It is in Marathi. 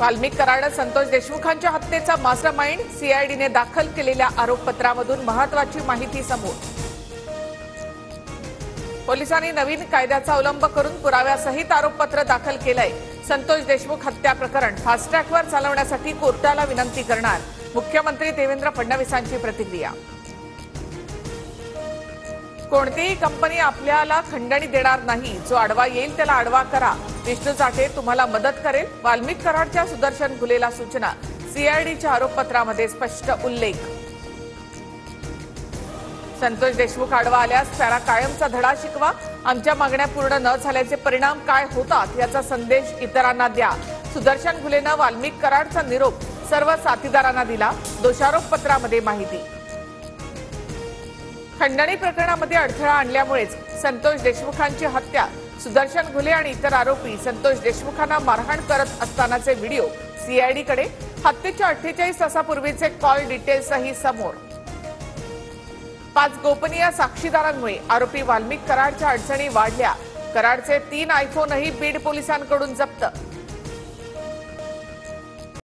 वाल्मिक कराड संतोष देशमुखांच्या हत्येचा मास्टरमाइंड, सीआयडीने दाखल केलेल्या आरोपपत्रामधून महत्त्वाची माहिती समोर। पोलिसांनी नवीन कायद्याचा अवलंब करून पुराव्यासहित आरोपपत्र दाखल केलंय। संतोष देशमुख हत्या प्रकरण फास्ट ट्रॅकवर चालवण्यासाठी कोर्टाला विनंती करणार, मुख्यमंत्री देवेंद्र फडणवीसांची प्रतिक्रिया। कोणतीही कंपनी आपल्याला खंडणी देणार नाही, जो आडवा येईल त्याला आडवा करा, विष्णू चाटे तुम्हाला मदत करेल, वाल्मिक कराडच्या सुदर्शन घुलेला सूचना, सीआयडीच्या आरोपपत्रामध्ये स्पष्ट उल्लेख। संतोष देशमुख आडवा आल्यास त्याला कायमचा धडा शिकवा, आमच्या मागण्या पूर्ण न झाल्याचे परिणाम काय होतात याचा संदेश इतरांना द्या। सुदर्शन घुलेनं वाल्मिक कराडचा निरोप सर्व साथीदारांना दिला, दोषारोपपत्रामध्ये माहिती। खंडणी प्रकरणामध्ये अडथळा आणल्यामुळेच संतोष देशमुखांची हत्या, सुदर्शन घुले आणि इतर आरोपी संतोष देशमुखांना मारहाण करत असतानाचे व्हिडिओ सीआयडीकडे, हत्येच्या 48 तासापूर्वीचे कॉल डिटेल्सही समोर। 5 गोपनीय साक्षीदारांमुळे आरोपी वाल्मिक कराडच्या अडचणी वाढल्या, कराडचे 3 आयफोनही बीड पोलिसांकडून जप्त।